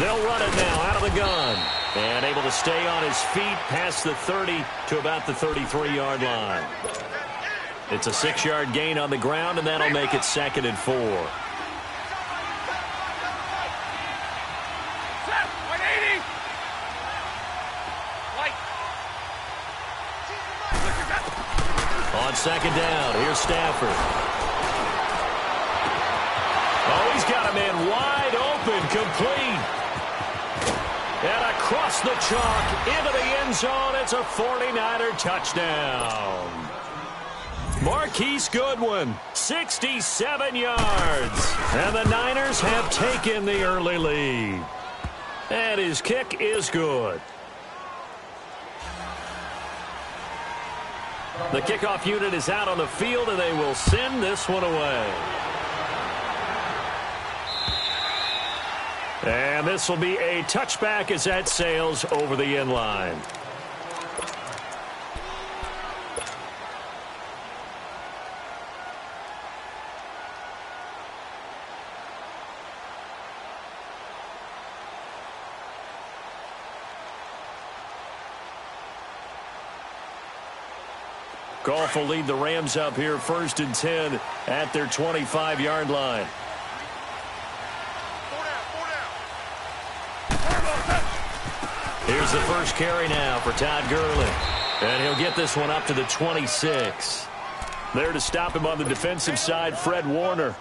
They'll run it now out of the gun. And able to stay on his feet past the 30 to about the 33-yard line. It's a 6-yard gain on the ground, and that'll make it 2nd and 4. On 2nd down, here's Stafford. Oh, he's got a man wide open, complete. And across the chalk, into the end zone, it's a 49er touchdown. Marquise Goodwin, 67 yards. And the Niners have taken the early lead. And his kick is good. The kickoff unit is out on the field, and they will send this one away. And this will be a touchback as that sails over the end line. Goff will lead the Rams up here 1st and 10 at their 25-yard line. Here's the first carry now for Todd Gurley. And he'll get this one up to the 26. There to stop him on the defensive side, Fred Warner.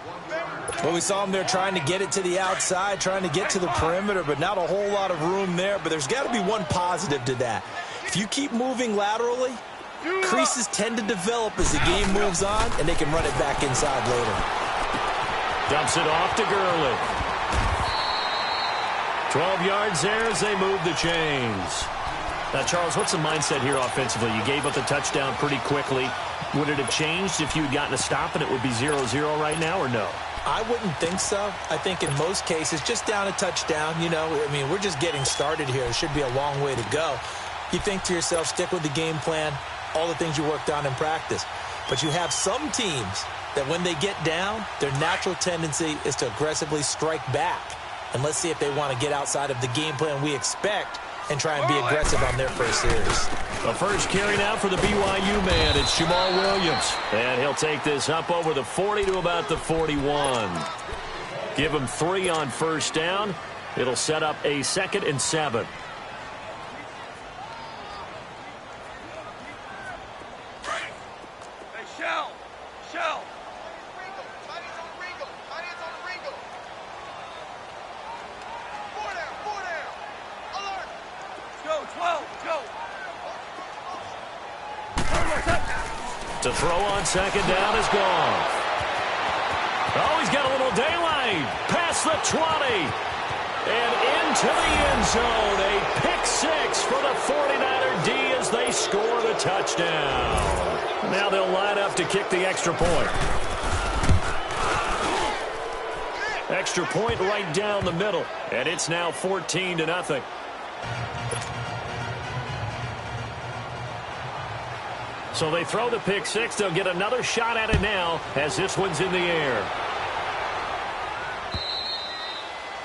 Well, we saw him there trying to get it to the outside, trying to get to the perimeter, but not a whole lot of room there. But there's got to be one positive to that. If you keep moving laterally, creases tend to develop as the game moves on, and they can run it back inside later. Dumps it off to Gurley. 12 yards there as they move the chains. Now, Charles, what's the mindset here offensively? You gave up the touchdown pretty quickly. Would it have changed if you had gotten a stop and it would be 0-0 right now, or no? I wouldn't think so. I think in most cases, just down a touchdown, you know, I mean, we're just getting started here. It should be a long way to go. You think to yourself, stick with the game plan, all the things you worked on in practice. But you have some teams that when they get down, their natural tendency is to aggressively strike back. And let's see if they want to get outside of the game plan we expect and try and be aggressive on their first series. The first carry now for the BYU man. It's Jamal Williams. And he'll take this up over the 40 to about the 41. Give him 3 on first down. It'll set up a 2nd and 7. To throw on 2nd down is Goff. Oh, he's got a little daylight. Past the 20. And into the end zone. A pick 6 for the 49er D as they score the touchdown. Now they'll line up to kick the extra point. Extra point right down the middle. And it's now 14-0. So they throw the pick 6. They'll get another shot at it now as this one's in the air.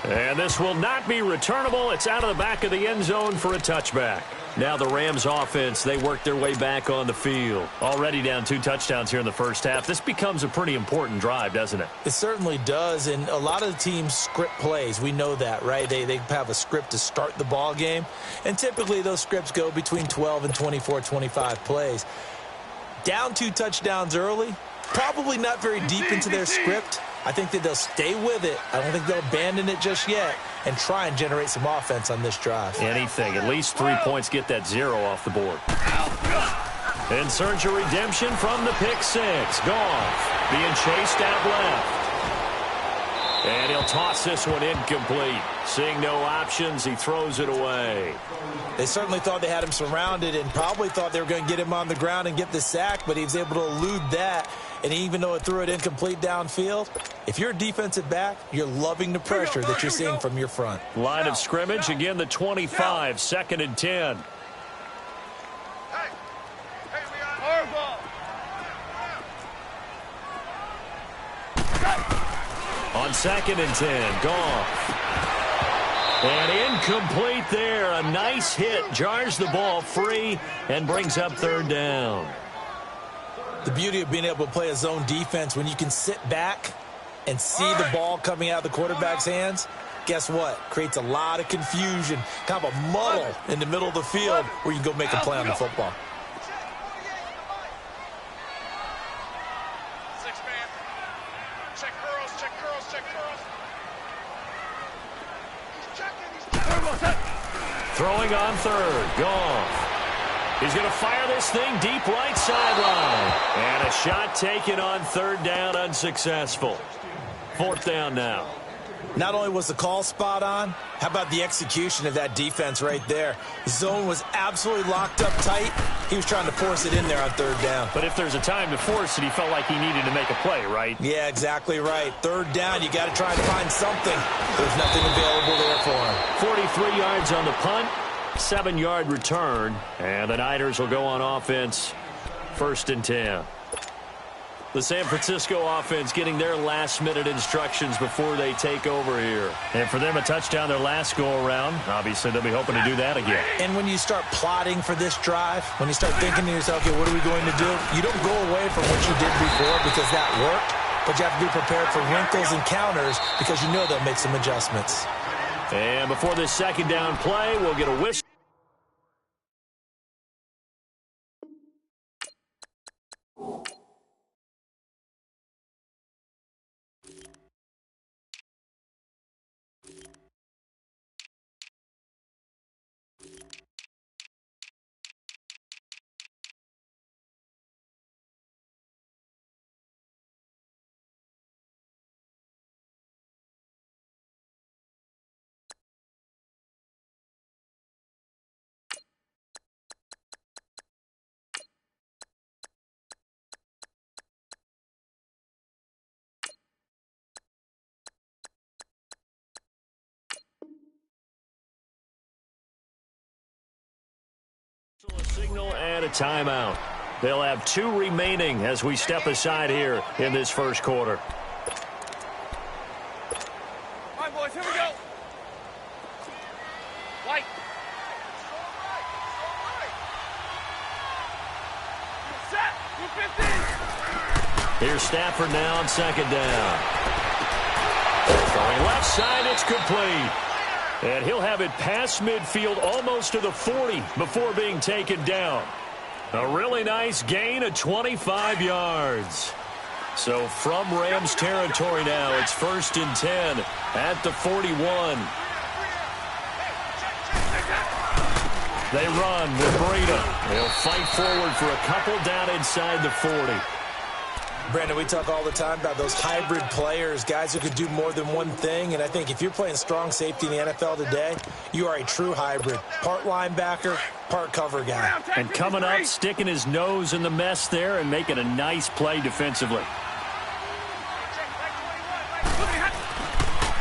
And this will not be returnable. It's out of the back of the end zone for a touchback. Now the Rams offense, they work their way back on the field. Already down 2 touchdowns here in the first half. This becomes a pretty important drive, doesn't it? It certainly does, and a lot of the teams script plays. We know that, right? They have a script to start the ball game, and typically those scripts go between 12 and 24, 25 plays. Down 2 touchdowns early, probably not very deep into their script. I think that they'll stay with it. I don't think they'll abandon it just yet and try and generate some offense on this drive. Anything. At least 3 points, get that 0 off the board. In search of redemption from the pick 6. Goff being chased out left. And he'll toss this one incomplete. Seeing no options, he throws it away. They certainly thought they had him surrounded and probably thought they were going to get him on the ground and get the sack, but he was able to elude that. And even though it threw it incomplete downfield, if you're a defensive back, you're loving the pressure that you're seeing from your front. Line of scrimmage, again the 25, 2nd and 10. On 2nd and 10, Goff. And incomplete there. A nice hit. Jars the ball free and brings up third down. The beauty of being able to play a zone defense, when you can sit back and see the ball coming out of the quarterback's hands, guess what? Creates a lot of confusion, kind of a muddle in the middle of the field where you can go make a play on the football. Throwing on third. Goff. He's going to fire this thing deep right sideline. And a shot taken on third down, unsuccessful. Fourth down now. Not only was the call spot on, how about the execution of that defense right there? The zone was absolutely locked up tight. He was trying to force it in there on third down. But if there's a time to force it, he felt like he needed to make a play, right? Yeah, exactly right. Third down, you got to try and find something. There's nothing available there for him. 43 yards on the punt, 7-yard return, and the Niners will go on offense, 1st and 10. The San Francisco offense getting their last-minute instructions before they take over here. And for them, a touchdown their last go-around. Obviously, they'll be hoping to do that again. And when you start plotting for this drive, when you start thinking to yourself, okay, what are we going to do? You don't go away from what you did before because that worked, but you have to be prepared for wrinkles and counters because you know they'll make some adjustments. And before this second down play, we'll get a whistle. A signal and a timeout. They'll have 2 remaining as we step aside here in this first quarter. All right, boys, here we go. White. Set. 215. Here's Stafford now on second down. Going left side, it's complete. And he'll have it past midfield almost to the 40 before being taken down. A really nice gain of 25 yards. So from Rams territory now, it's 1st and 10 at the 41. They run with Breida. They'll fight forward for a couple down inside the 40. Brandon, we talk all the time about those hybrid players, guys who could do more than one thing. And I think if you're playing strong safety in the NFL today, you are a true hybrid. Part linebacker, part cover guy. And coming up, sticking his nose in the mess there and making a nice play defensively.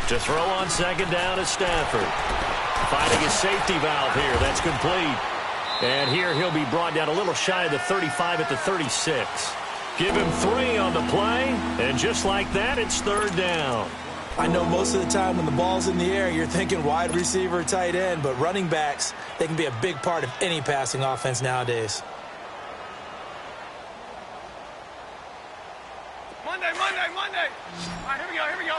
To throw on second down is Stafford. Finding a safety valve here. That's complete. And here he'll be brought down a little shy of the 35 at the 36. Give him 3 on the play, and just like that, it's third down. I know most of the time when the ball's in the air, you're thinking wide receiver, tight end, but running backs, they can be a big part of any passing offense nowadays. Monday. All right, here we go.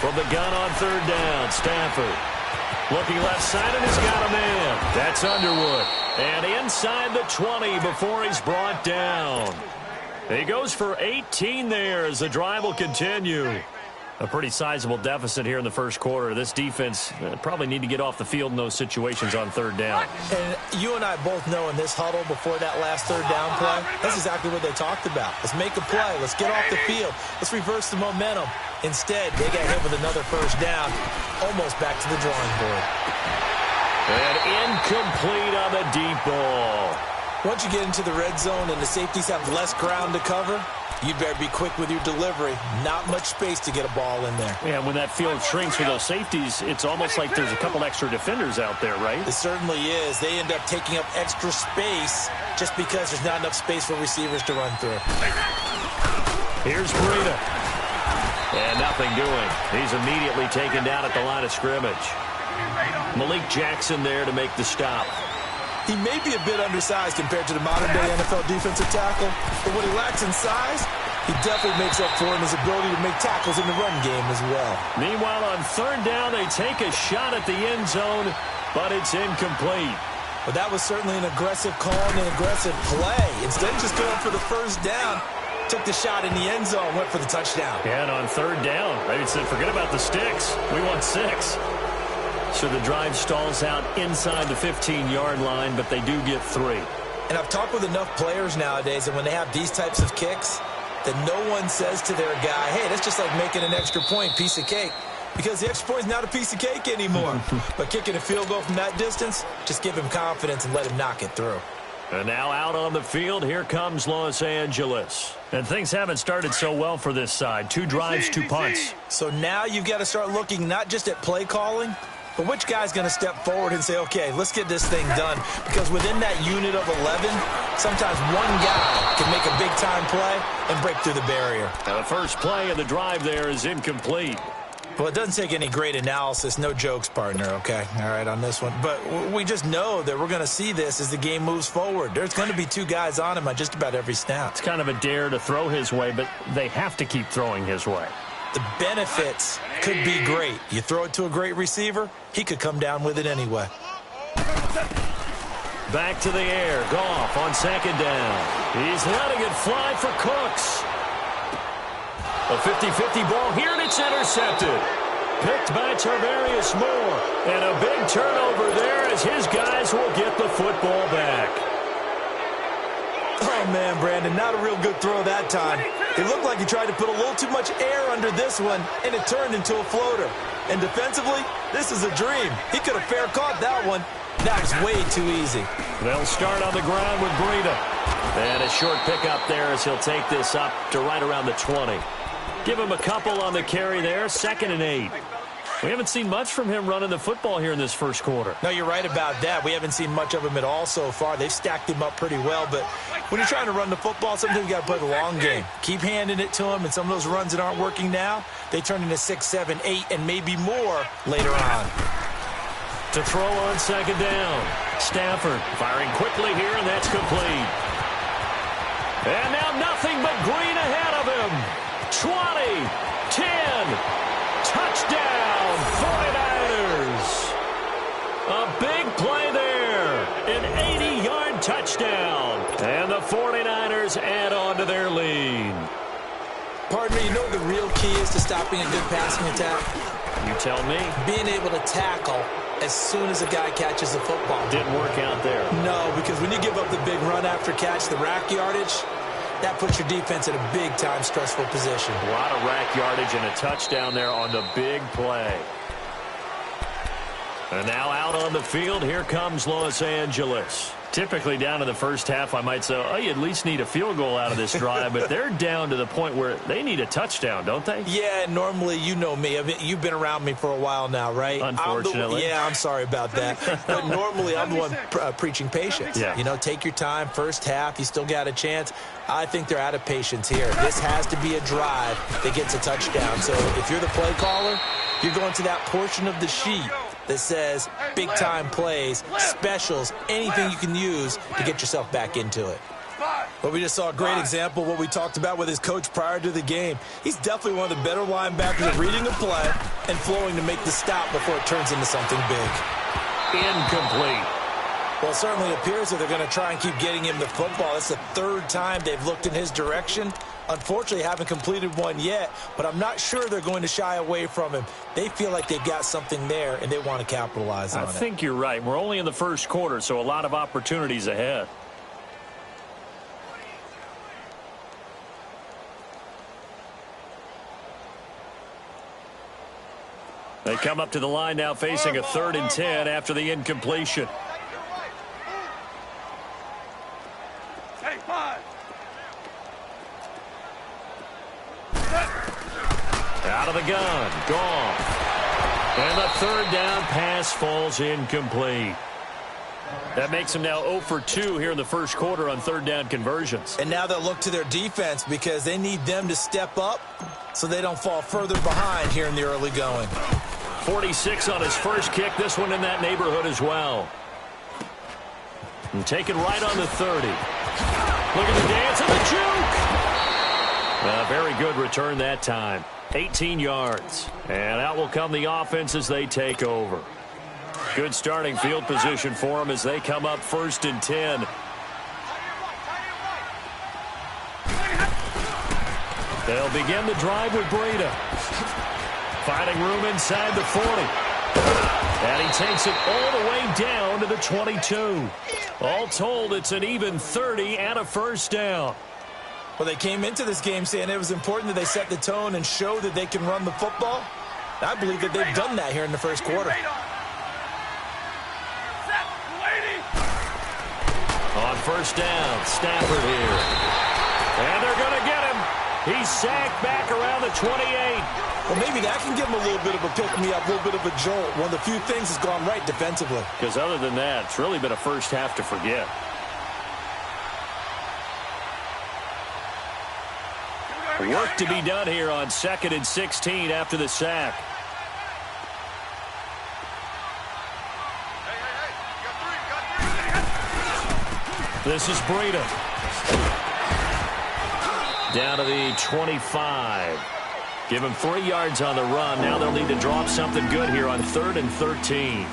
From the gun on third down, Stafford. Looking left side, and he's got a man. That's Underwood. And inside the 20 before he's brought down. He goes for 18 there as the drive will continue. A pretty sizable deficit here in the first quarter. This defense probably need to get off the field in those situations on third down. And you and I both know in this huddle before that last third down play, that's exactly what they talked about. Let's make a play. Let's get off the field. Let's reverse the momentum. Instead, they got hit with another first down, almost back to the drawing board. And incomplete on the deep ball. Once you get into the red zone and the safeties have less ground to cover, You better be quick with your delivery. Not much space to get a ball in there. Yeah, when that field shrinks with those safeties, it's almost like there's a couple extra defenders out there, right? It certainly is. They end up taking up extra space just because there's not enough space for receivers to run through. Here's Breida. And nothing doing. He's immediately taken down at the line of scrimmage. Malik Jackson there to make the stop. He may be a bit undersized compared to the modern-day NFL defensive tackle, but what he lacks in size, he definitely makes up for in his ability to make tackles in the run game as well. Meanwhile, on third down, they take a shot at the end zone, but it's incomplete. But that was certainly an aggressive call and an aggressive play. Instead of just going for the first down, took the shot in the end zone, went for the touchdown. And on third down, they said, forget about the sticks. We want 6. So the drive stalls out inside the 15-yard line, but they do get 3. And I've talked with enough players nowadays, and when they have these types of kicks, that no one says to their guy, hey, that's just like making an extra point, piece of cake. Because the extra point is not a piece of cake anymore. But kicking a field goal from that distance, just give him confidence and let him knock it through. And now out on the field, here comes Los Angeles. And things haven't started so well for this side. 2 drives, 2 punts. So now you've got to start looking not just at play calling, but which guy's going to step forward and say, okay, let's get this thing done. Because within that unit of 11, sometimes one guy can make a big-time play and break through the barrier. Now the first play of the drive there is incomplete. Well, it doesn't take any great analysis. No jokes, partner, okay? All right, on this one. But we just know that we're going to see this as the game moves forward. There's going to be 2 guys on him on just about every snap. It's kind of a dare to throw his way, but they have to keep throwing his way. The benefits could be great. You throw it to a great receiver, he could come down with it anyway. Back to the air. Goff on second down. He's letting it fly for Cooks. A 50-50 ball here, and it's intercepted. Picked by Tarvarius Moore. And a big turnover there as his guys will get the football back. Oh, man, Brandon, not a real good throw that time. It looked like he tried to put a little too much air under this one, and it turned into a floater. And defensively, this is a dream. He could have fair caught that one. That was way too easy. They'll start on the ground with Breida. And a short pickup there as he'll take this up to right around the 20. Give him a couple on the carry there, 2nd and 8. We haven't seen much from him running the football here in this first quarter. No, you're right about that. We haven't seen much of him at all so far. They've stacked him up pretty well, but when you're trying to run the football, sometimes you got to play the long game. Keep handing it to him, and some of those runs that aren't working now, they turn into 6, 7, 8, and maybe more later on. To throw on second down. Stafford firing quickly here, and that's complete. And now nothing but green ahead of him. 20, 10, touchdown, 49ers. A big play there, an 80-yard touchdown. And the 49ers add on to their lead. Partner, you know what the real key is to stopping a good passing attack? You tell me. Being able to tackle as soon as a guy catches the football. Didn't work out there. No, because when you give up the big run after catch, the rack yardage, that puts your defense in a big-time stressful position. A lot of rack yardage and a touchdown there on the big play. And now out on the field, here comes Los Angeles. Typically down in the first half, I might say, oh, you at least need a field goal out of this drive, but they're down to the point where they need a touchdown, don't they? Yeah, normally, you know me. I mean, you've been around me for a while now, right? Unfortunately. I'm sorry about that. But normally, I'm the one preaching patience. Yeah. You know, take your time. First half, you still got a chance. I think they're out of patience here. This has to be a drive that gets a touchdown. So if you're the play caller, you're going to that portion of the sheet that says big-time plays, specials, anything you can use to get yourself back into it. But we just saw a great example of what we talked about with his coach prior to the game. He's definitely one of the better linebackers at reading a play and flowing to make the stop before it turns into something big. Incomplete. Well, it certainly appears that they're going to try and keep getting him the football. That's the 3rd time they've looked in his direction. Unfortunately, haven't completed one yet, but I'm not sure they're going to shy away from him. They feel like they've got something there, and they want to capitalize on it. I think you're right. We're only in the first quarter, so a lot of opportunities ahead. They come up to the line now facing a 3rd and 10 after the incompletion. Hey, 5. Out of the gun. Gone. And the third down pass falls incomplete. That makes them now 0 for 2 here in the first quarter on third down conversions. And now they'll look to their defense because they need them to step up so they don't fall further behind here in the early going. 46 on his first kick. This one in that neighborhood as well. And take it right on the 30. Look at the dance and the juke. Very good return that time. 18 yards. And out will come the offense as they take over. Good starting field position for them as they come up 1st and 10. They'll begin the drive with Breida. Finding room inside the 40. And he takes it all the way down to the 22. All told, it's an even 30 and a first down. Well, they came into this game saying it was important that they set the tone and show that they can run the football. I believe that they've done that here in the first quarter. On first down, Stafford here. And they're going to get him. He's sacked back around the 28. Well, maybe that can give him a little bit of a pick-me-up, a little bit of a jolt. One of the few things has gone right defensively. Because other than that, it's really been a first half to forget. Work to be done here on 2nd and 16 after the sack. This is Breida. Down to the 25. Give him 3 yards on the run. Now they'll need to drop something good here on 3rd and 13.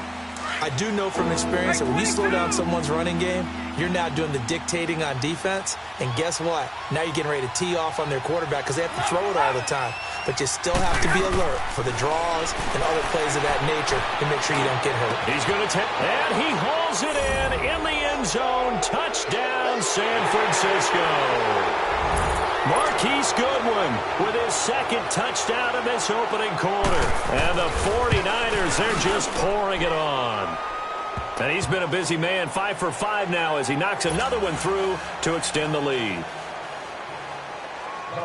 I do know from experience that when you slow down someone's running game, you're now doing the dictating on defense. And guess what? Now you're getting ready to tee off on their quarterback because they have to throw it all the time. But you still have to be alert for the draws and other plays of that nature to make sure you don't get hurt. He's going to take, and he hauls it in the end zone. Touchdown, San Francisco. Marquise Goodwin with his second touchdown in this opening quarter. And the 49ers, they're just pouring it on. And he's been a busy man, 5 for 5 now as he knocks another one through to extend the lead.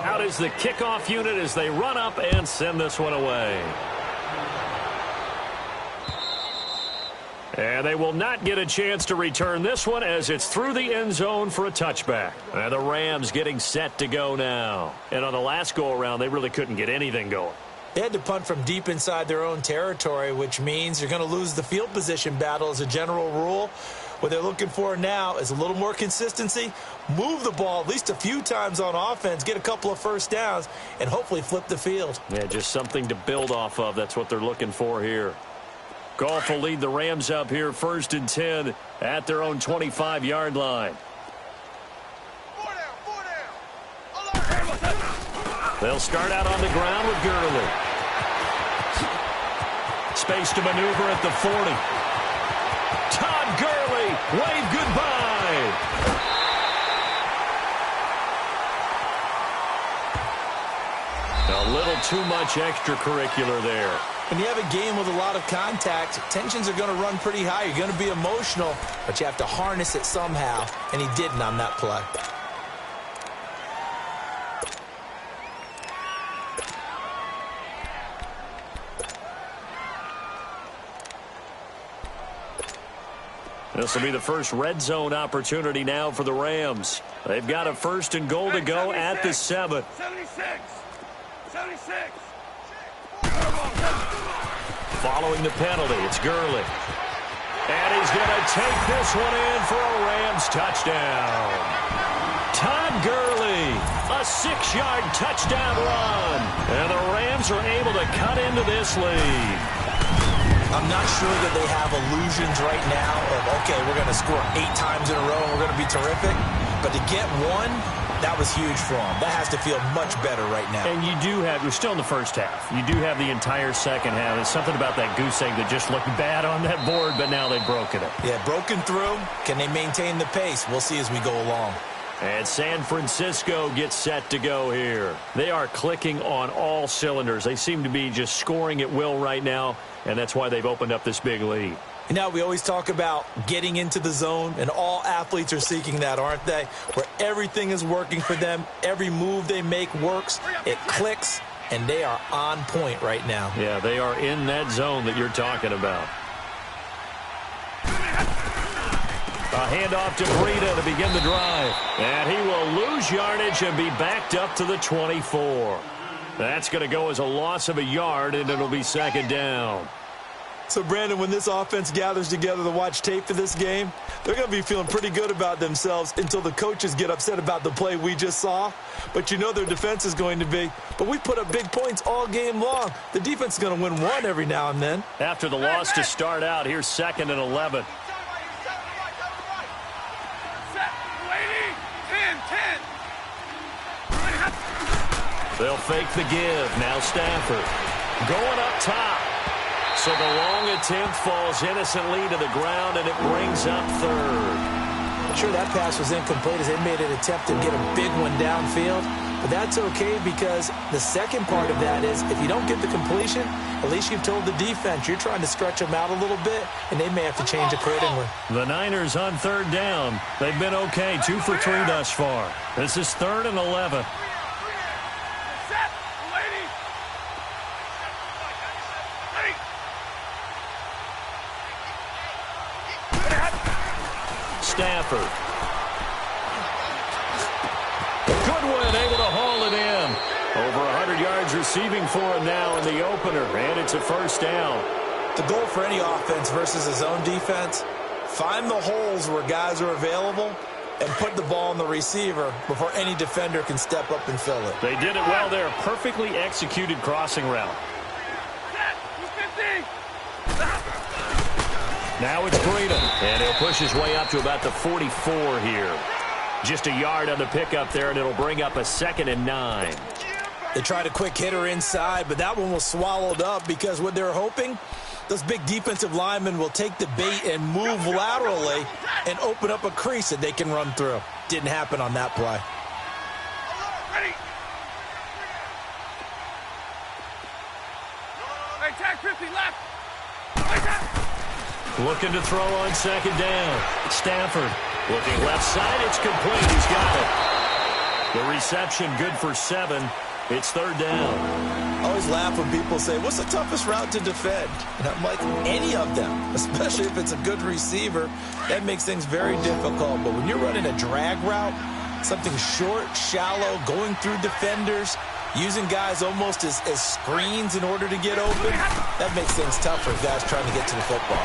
Out is the kickoff unit as they run up and send this one away. And they will not get a chance to return this one as it's through the end zone for a touchback. And the Rams getting set to go now. And on the last go-around, they really couldn't get anything going. They had to punt from deep inside their own territory, which means you're going to lose the field position battle as a general rule. What they're looking for now is a little more consistency, move the ball at least a few times on offense, get a couple of first downs, and hopefully flip the field. Yeah, just something to build off of. That's what they're looking for here. Goff will lead the Rams up here 1st and 10 at their own 25-yard line. They'll start out on the ground with Gurley. Space to maneuver at the 40. Todd Gurley, wave goodbye. A little too much extracurricular there. When you have a game with a lot of contact, tensions are going to run pretty high. You're going to be emotional, but you have to harness it somehow, and he didn't on that play. This will be the first red zone opportunity now for the Rams. They've got a 1st and goal to go at the 7. 76. 76. Following the penalty, it's Gurley. And he's going to take this one in for a Rams touchdown. Todd Gurley, a 6-yard touchdown run. And the Rams are able to cut into this lead. I'm not sure that they have illusions right now of, okay, we're going to score 8 times in a row and we're going to be terrific. But to get one, that was huge for them. That has to feel much better right now. And you do have, we're still in the first half. You do have the entire second half. There's something about that goose egg that just looked bad on that board, but now they've broken it. Yeah, broken through. Can they maintain the pace? We'll see as we go along. And San Francisco gets set to go here. They are clicking on all cylinders. They seem to be just scoring at will right now, and that's why they've opened up this big lead. You know, we always talk about getting into the zone, and all athletes are seeking that, aren't they? Where everything is working for them, every move they make works, it clicks, and they are on point right now. Yeah, they are in that zone that you're talking about. A handoff to Breida to begin the drive. And he will lose yardage and be backed up to the 24. That's going to go as a loss of a yard, and it'll be second down. So, Brandon, when this offense gathers together to watch tape for this game, they're going to be feeling pretty good about themselves until the coaches get upset about the play we just saw. But you know their defense is going to be. But we put up big points all game long. The defense is going to win one every now and then. After the loss to start out, here's 2nd and 11. They'll fake the give. Now Stafford going up top. So the long attempt falls innocently to the ground, and it brings up 3rd. Sure, that pass was incomplete as they made an attempt to get a big one downfield. But that's okay because the second part of that is if you don't get the completion, at least you've told the defense you're trying to stretch them out a little bit, and they may have to change accordingly. The Niners on 3rd down. They've been okay, 2 for 3 thus far. This is 3rd and 11. Stafford. Goodwin able to haul it in. Over 100 yards receiving for him now in the opener, and it's a first down. The goal for any offense versus a zone defense, find the holes where guys are available and put the ball on the receiver before any defender can step up and fill it. They did it well there. Perfectly executed crossing route. Now it's Breida, and he'll push his way up to about the 44 here. Just a yard on the pickup there, and it'll bring up a 2nd and 9. They tried a quick hitter inside, but that one was swallowed up because what they're hoping, those big defensive linemen will take the bait and move laterally and open up a crease that they can run through. Didn't happen on that play. Ready. Hey, tag 50 left. Looking to throw on 2nd down. Stafford looking left side. It's complete. He's got it. The reception good for 7. It's 3rd down. I always laugh when people say, what's the toughest route to defend? And I'm like, any of them, especially if it's a good receiver. That makes things very difficult. But when you're running a drag route, something short, shallow, going through defenders, using guys almost as screens in order to get open, that makes things tough for guys trying to get to the football.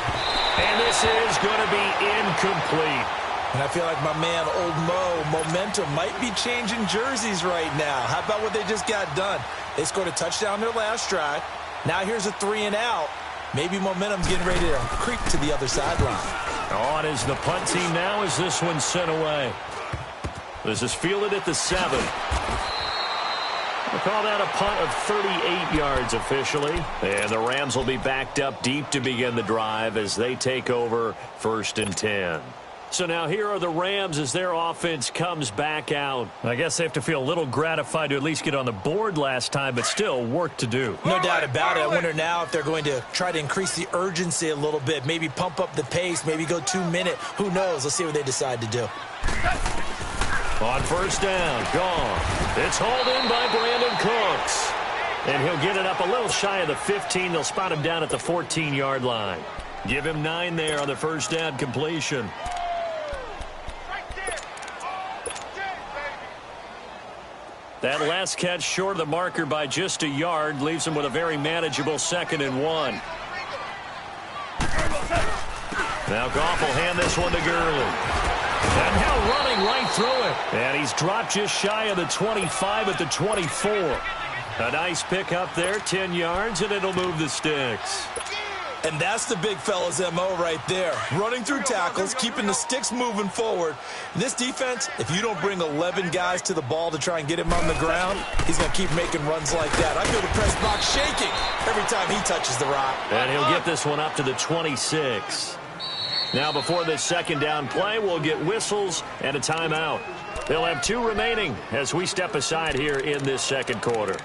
And this is going to be incomplete. And I feel like my man, Old Mo, momentum might be changing jerseys right now. How about what they just got done? They scored a touchdown their last drive. Now here's a 3 and out. Maybe momentum's getting ready to creep to the other sideline. On is the punt team now as this one's sent away. This is fielded at the 7. We'll call that a punt of 38 yards officially. And the Rams will be backed up deep to begin the drive as they take over 1st and 10. So now here are the Rams as their offense comes back out. I guess they have to feel a little gratified to at least get on the board last time, but still work to do. No doubt about it. I wonder now if they're going to try to increase the urgency a little bit, maybe pump up the pace, maybe go 2-minute. Who knows? Let's see what they decide to do. On 1st down, gone. It's hauled in by Brandon Cooks. And he'll get it up a little shy of the 15. They'll spot him down at the 14-yard line. Give him 9 there on the 1st down completion. That last catch short of the marker by just a yard leaves him with a very manageable 2nd and 1. Now Goff will hand this one to Gurley. And now running right through it. And he's dropped just shy of the 25 at the 24. A nice pick up there, 10 yards, and it'll move the sticks. And that's the big fella's MO right there. Running through tackles, keeping the sticks moving forward. And this defense, if you don't bring 11 guys to the ball to try and get him on the ground, he's going to keep making runs like that. I feel the press box shaking every time he touches the rock. And he'll get this one up to the 26. Now before this 2nd down play, we'll get whistles and a timeout. They'll have 2 remaining as we step aside here in this 2nd quarter.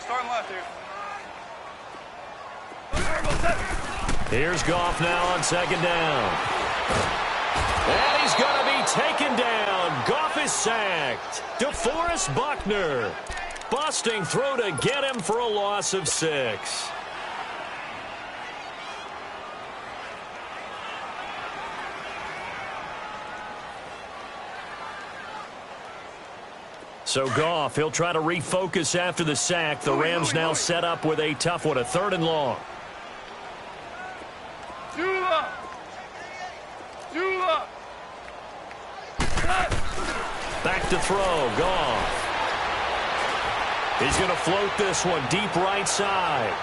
Starting left here. Here's Goff now on second down. And he's going to be taken down. Goff is sacked. DeForest Buckner busting through to get him for a loss of 6. So Goff, he'll try to refocus after the sack. The Rams now set up with a tough one, a 3rd and long. Back to throw, Goff. He's going to float this one deep right side.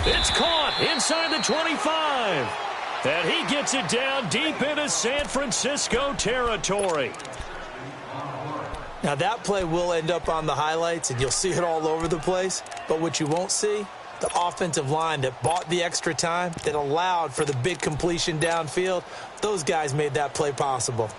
It's caught inside the 25. And he gets it down deep into San Francisco territory. Now, that play will end up on the highlights, and you'll see it all over the place. But what you won't see, the offensive line that bought the extra time, that allowed for the big completion downfield, those guys made that play possible.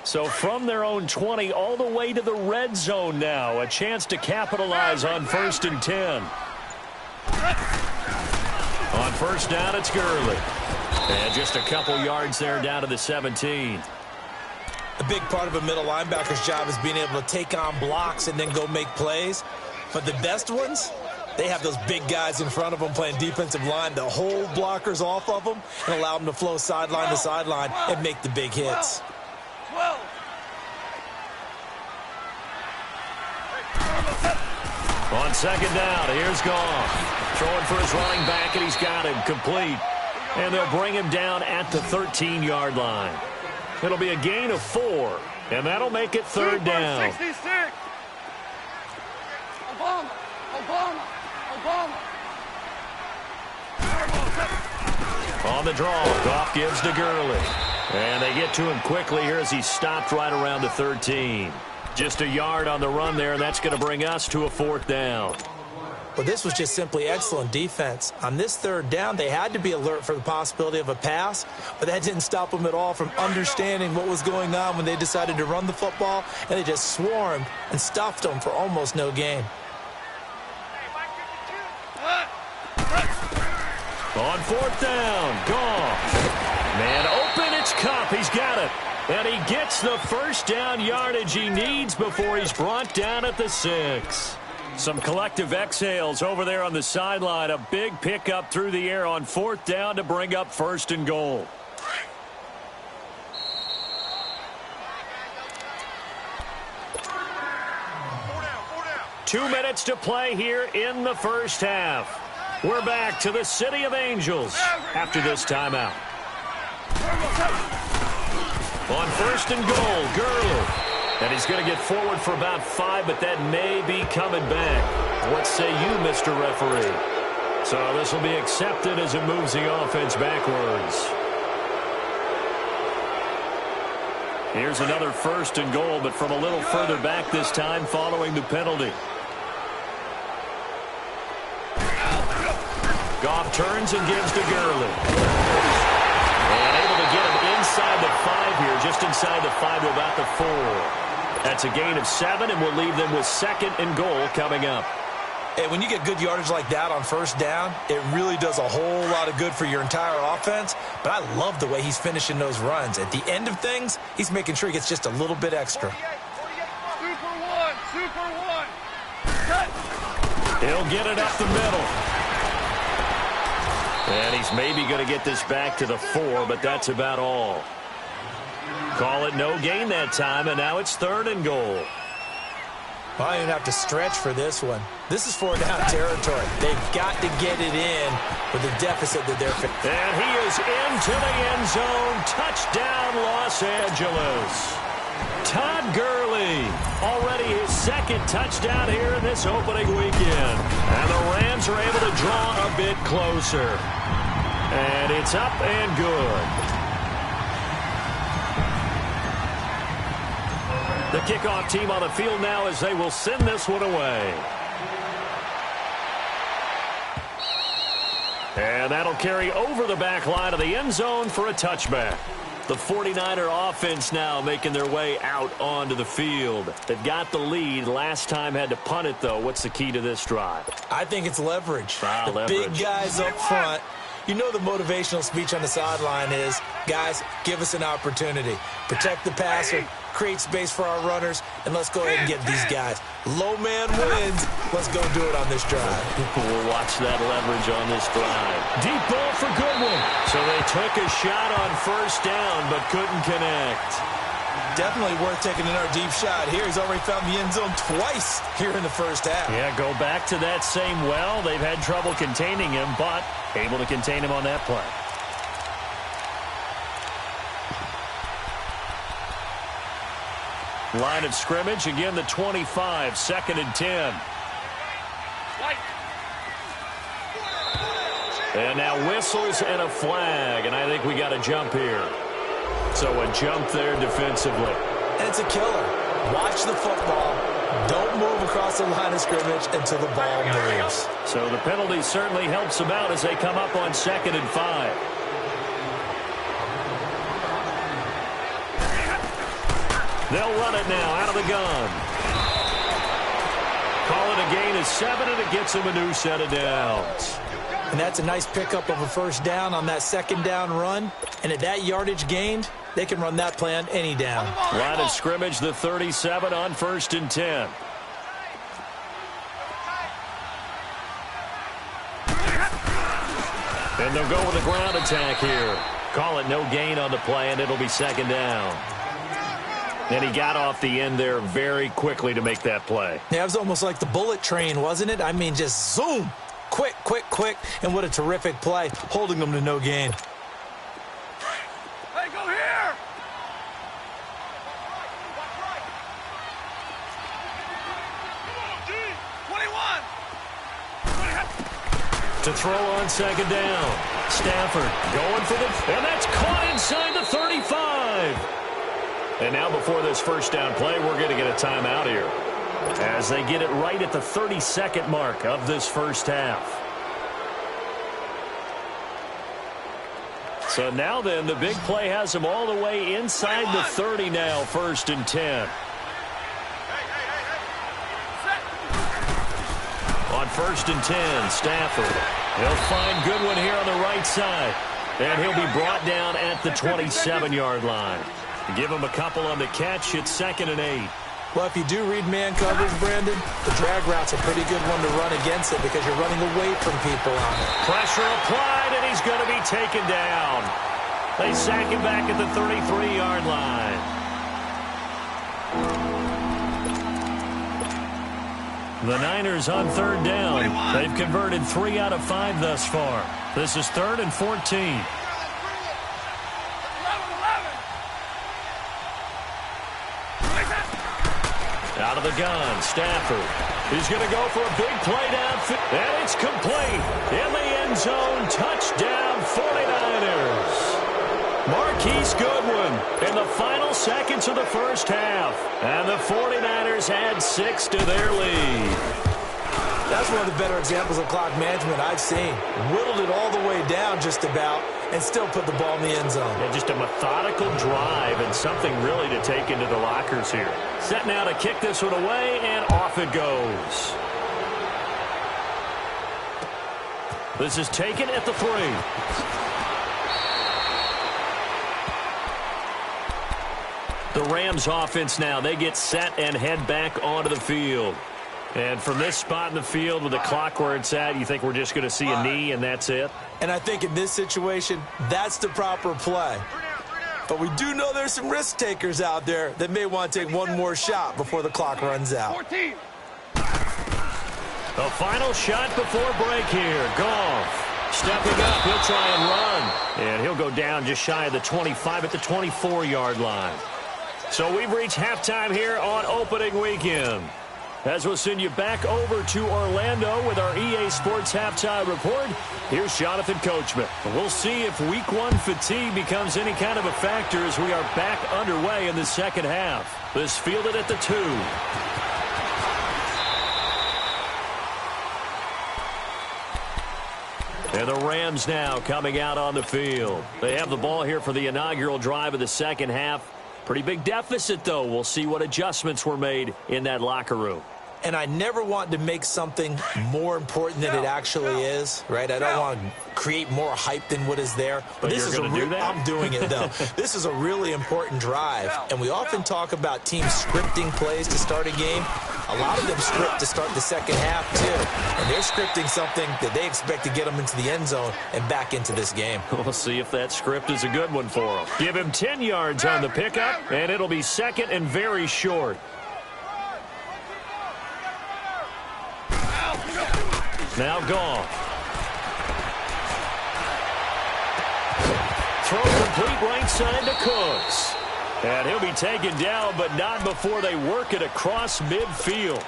So from their own 20 all the way to the red zone now. A chance to capitalize on 1st and 10. On first down, it's Gurley. And just a couple yards there down to the 17. A big part of a middle linebacker's job is being able to take on blocks and then go make plays. But the best ones, they have those big guys in front of them playing defensive line to hold blockers off of them and allow them to flow sideline to sideline and make the big hits. 12. On second down, here's Goff. Throwing for his running back, and he's got him complete. And they'll bring him down at the 13-yard line. It'll be a gain of 4, and that'll make it 3rd down. 66. Obama. On the draw, Goff gives to Gurley. And they get to him quickly here as he stopped right around the 13. Just a yard on the run there, and that's going to bring us to a 4th down. Well, this was just simply excellent defense. On this 3rd down, they had to be alert for the possibility of a pass, but that didn't stop them at all from understanding what was going on when they decided to run the football, and they just swarmed and stuffed them for almost no gain. On 4th down, Goff. Man open, it's Kupp. He's got it. And he gets the first down yardage he needs before he's brought down at the 6. Some collective exhales over there on the sideline. A big pickup through the air on 4th down to bring up 1st and goal. Four down. 2 minutes to play here in the first half. We're back to the City of Angels after this timeout. On 1st and goal, Gurley. And he's going to get forward for about 5, but that may be coming back. What say you, Mr. Referee? So this will be accepted as it moves the offense backwards. Here's another 1st and goal, but from a little further back this time following the penalty. Goff turns and gives to Gurley. And able to get him inside the 5 here, just inside the 5 to about the 4. That's a gain of 7, and we'll leave them with 2nd and goal coming up. Hey, when you get good yardage like that on 1st down, it really does a whole lot of good for your entire offense. But I love the way he's finishing those runs. At the end of things, he's making sure he gets just a little bit extra. Super one. Cut. He'll get it up the middle. And he's maybe going to get this back to the 4, but that's about all. Call it no gain that time, and now it's 3rd and goal. Well, I don't even have to stretch for this one. This is 4 down territory. They've got to get it in with the deficit that they're facing. And he is into the end zone. Touchdown, Los Angeles. Todd Gurley, already his 2nd touchdown here in this opening weekend. And the Rams are able to draw a bit closer. And it's up and good. The kickoff team on the field now as they will send this one away. And that'll carry over the back line of the end zone for a touchback. The 49er offense now making their way out onto the field. They've got the lead. Last time had to punt it, though. What's the key to this drive? I think it's leverage. The leverage. Big guys up front. You know the motivational speech on the sideline is, guys, give us an opportunity. Protect the passer, create space for our runners, and let's go ahead and get these guys. Low man wins. Let's go do it on this drive. We'll watch that leverage on this drive. Deep ball for Goodwin. So they took a shot on first down, but couldn't connect. Definitely worth taking another deep shot here. He's already found the end zone twice here in the first half. Yeah, go back to that same well. They've had trouble containing him, but able to contain him on that play. Line of scrimmage, again the 25, 2nd and 10. And now whistles and a flag, and I think we got a jump here. So a jump there defensively. And it's a killer. Watch the football. Don't move across the line of scrimmage until the ball moves. So the penalty certainly helps them out as they come up on 2nd and 5. They'll run it now out of the gun. Call it a gain of 7, and it gets them a new set of downs. And that's a nice pickup of a first down on that 2nd down run. And at that yardage gained, they can run that play on any down. Line of scrimmage, the 37 on 1st and 10. And they'll go with a ground attack here. Call it no gain on the play, and it'll be 2nd down. And he got off the end there very quickly to make that play. Yeah, it was almost like the bullet train, wasn't it? I mean, just zoom. Quick, quick, quick. And what a terrific play, holding them to no gain. Hey, go here! To throw on 2nd down. Stafford going for the... And that's caught inside the 35. And now before this first down play, we're going to get a timeout here, as they get it right at the 32nd mark of this first half. So now then, the big play has them all the way inside the 30 now, 1st and 10. On 1st and 10, Stafford. He'll find Goodwin here on the right side, and he'll be brought down at the 27-yard line. Give him a couple on the catch. It's 2nd and 8. Well, if you do read man coverage, Brandon, the drag route's a pretty good one to run against it because you're running away from people on it. Pressure applied, and he's going to be taken down. They sack him back at the 33-yard line. The Niners on 3rd down. They've converted 3 out of 5 thus far. This is 3rd and 14. Out of the gun, Stafford. He's going to go for a big play downfield. And it's complete. In the end zone, touchdown 49ers. Marquise Goodwin in the final seconds of the first half. And the 49ers add 6 to their lead. That's one of the better examples of clock management I've seen. Whittled it all the way down just about and still put the ball in the end zone. Yeah, just a methodical drive and something really to take into the lockers here. Set now to kick this one away, and off it goes. This is taken at the 3. The Rams offense now, they get set and head back onto the field. And from this spot in the field with the clock where it's at, you think we're just going to see a knee and that's it? And I think in this situation, that's the proper play. But we do know there's some risk takers out there that may want to take one more shot before the clock runs out. 14. The final shot before break here. Goff stepping up. He'll try and run. And he'll go down just shy of the 25 at the 24-yard line. So we've reached halftime here on opening weekend. As we'll send you back over to Orlando with our EA Sports Halftime Report, here's Jonathan Coachman. We'll see if Week 1 fatigue becomes any kind of a factor as we are back underway in the second half. This fielded at the 2. And the Rams now coming out on the field. They have the ball here for the inaugural drive of the second half. Pretty big deficit, though. We'll see what adjustments were made in that locker room. And I never want to make something more important than it actually is, right? I don't want to create more hype than what is there. But this is going to do that? I'm doing it, though. This is a really important drive. And we often talk about teams scripting plays to start a game. A lot of them script to start the second half, too. And they're scripting something that they expect to get them into the end zone and back into this game. We'll see if that script is a good one for them. Give him 10 yards on the pickup, and it'll be second and very short. Now Goff. Throw complete right side to Cooks. And he'll be taken down, but not before they work it across midfield.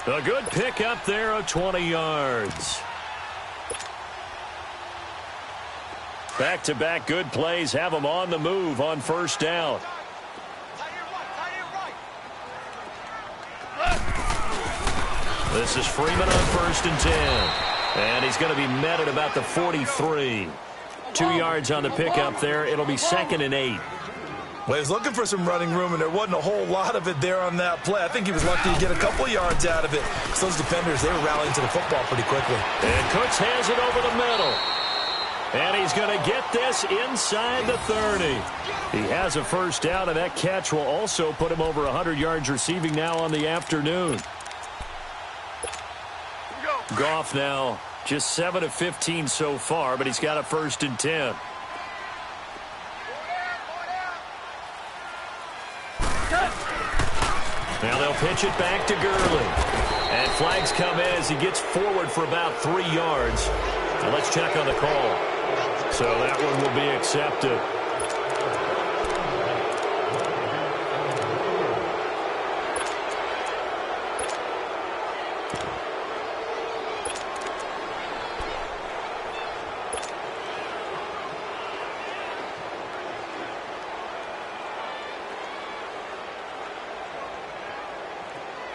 A good pickup there of 20 yards. Back-to-back good plays have them on the move on first down. This is Freeman on first and 10. And he's going to be met at about the 43. 2 yards on the pickup there. It'll be second and 8. Well, he was looking for some running room, and there wasn't a whole lot of it there on that play. I think he was lucky to get a couple yards out of it. Because those defenders, they were rallying to the football pretty quickly. And Cooks has it over the middle. And he's going to get this inside the 30. He has a first down, and that catch will also put him over 100 yards receiving now on the afternoon. Goff now just 7 of 15 so far, but he's got a first and 10. Now they'll pitch it back to Gurley. And flags come in as he gets forward for about 3 yards. Now let's check on the call. So that one will be accepted.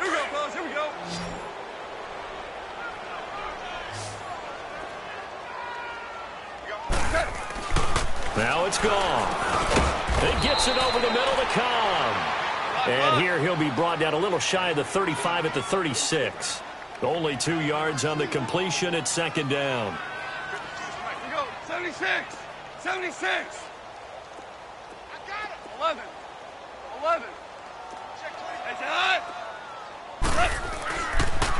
Here we go. Now it's gone. It gets it over the middle to Cobb. And here he'll be brought down a little shy of the 35 at the 36. Only 2 yards on the completion at second down. Here we go. 76. 76. I got it. 11. 11. It's hot.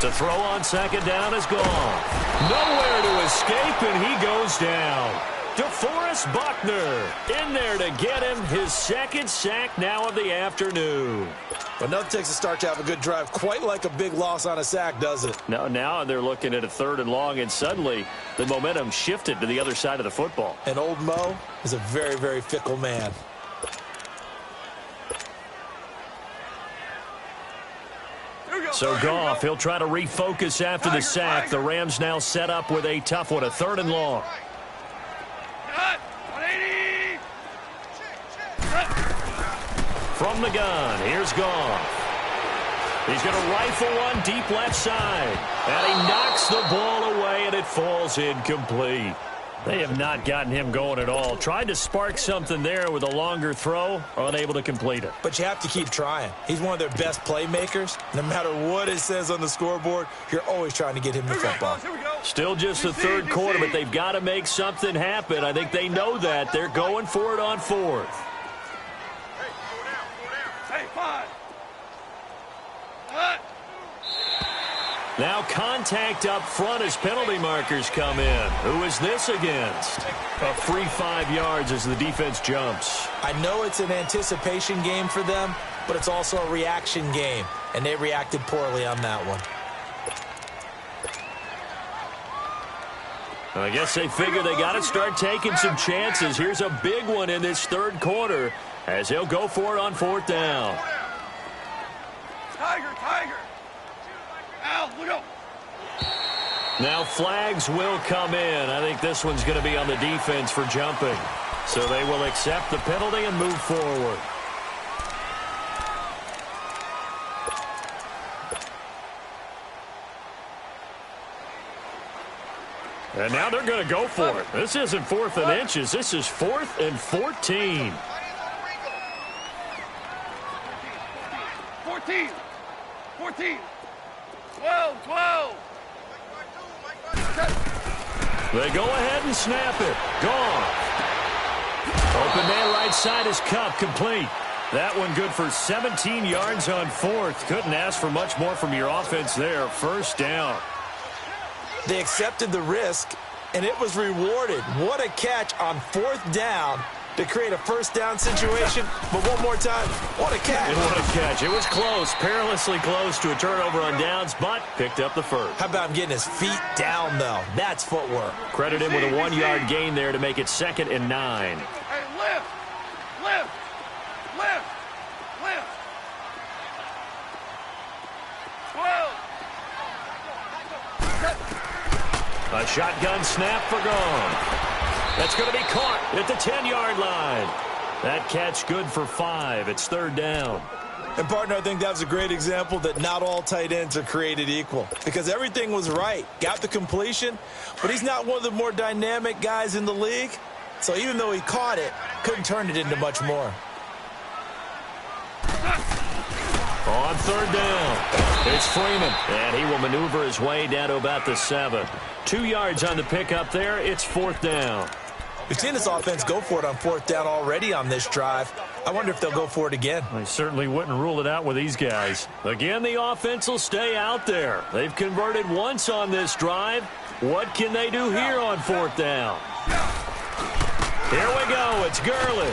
To throw on second down is gone. Nowhere to escape, and he goes down. DeForest Buckner in there to get him his second sack now of the afternoon. But nothing takes a start to have a good drive quite like a big loss on a sack, does it? No, now they're looking at a third and long, and suddenly the momentum shifted to the other side of the football. And old Mo is a very, very fickle man. So Goff, he'll try to refocus after the sack. The Rams now set up with a tough one, a third and long. From the gun, here's Goff. He's going to rifle one deep left side. And he knocks the ball away, and it falls incomplete. They have not gotten him going at all. Tried to spark something there with a longer throw, unable to complete it. But you have to keep trying. He's one of their best playmakers. No matter what it says on the scoreboard, you're always trying to get him the football. Still just the third quarter, but they've got to make something happen. I think they know that. They're going for it on fourth. Hey, 5. Now contact up front as penalty markers come in. Who is this against? A free 5 yards as the defense jumps. I know it's an anticipation game for them, but it's also a reaction game, and they reacted poorly on that one. I guess they figure they got to start taking some chances. Here's a big one in this third quarter as he'll go for it on fourth down. Tiger, Tiger. Al, look up. Now flags will come in. I think this one's going to be on the defense for jumping. So they will accept the penalty and move forward. And now they're going to go for it. This isn't 4th and inches. This is 4th and 14. 14. 14. 12. 12. They go ahead and snap it. Gone. Open man right side is Cup, complete. That one good for 17 yards on 4th. Couldn't ask for much more from your offense there. First down. They accepted the risk, and it was rewarded. What a catch on 4th down to create a first down situation. But one more time, what a catch. And what a catch. It was close, perilously close to a turnover on downs, but picked up the first. How about him getting his feet down, though? That's footwork. Credit him with a 1-yard gain there to make it 2nd and 9. Hey, lift. Lift. Lift. Lift. 12. A shotgun snap for gone. That's going to be caught at the 10-yard line. That catch good for 5. It's 3rd down. And, partner, I think that was a great example that not all tight ends are created equal, because everything was right. Got the completion, but he's not one of the more dynamic guys in the league. So even though he caught it, couldn't turn it into much more. On 3rd down, it's Freeman, and he will maneuver his way down to about the 7. 2 yards on the pickup there. It's 4th down. We've seen this offense go for it on 4th down already on this drive. I wonder if they'll go for it again. I certainly wouldn't rule it out with these guys. Again, the offense will stay out there. They've converted once on this drive. What can they do here on 4th down? Here we go. It's Gurley.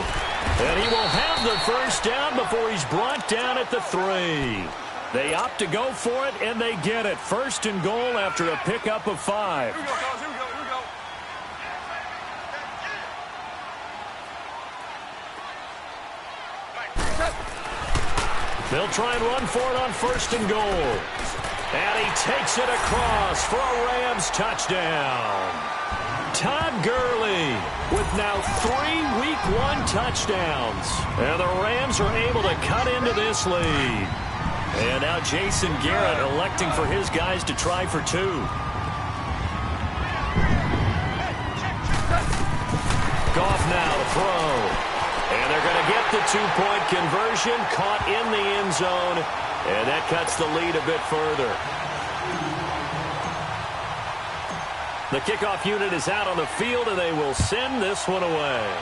And he will have the first down before he's brought down at the 3. They opt to go for it, and they get it. 1st and goal after a pickup of 5. Here we go, fellas. Here we go. Here we go. They'll try and run for it on 1st and goal. And he takes it across for a Rams touchdown. Todd Gurley with now 3 Week 1 touchdowns. And the Rams are able to cut into this lead. And now Jason Garrett electing for his guys to try for 2. Goff now to throw. And they're going to get the 2-point conversion, caught in the end zone. And that cuts the lead a bit further. The kickoff unit is out on the field, and they will send this one away.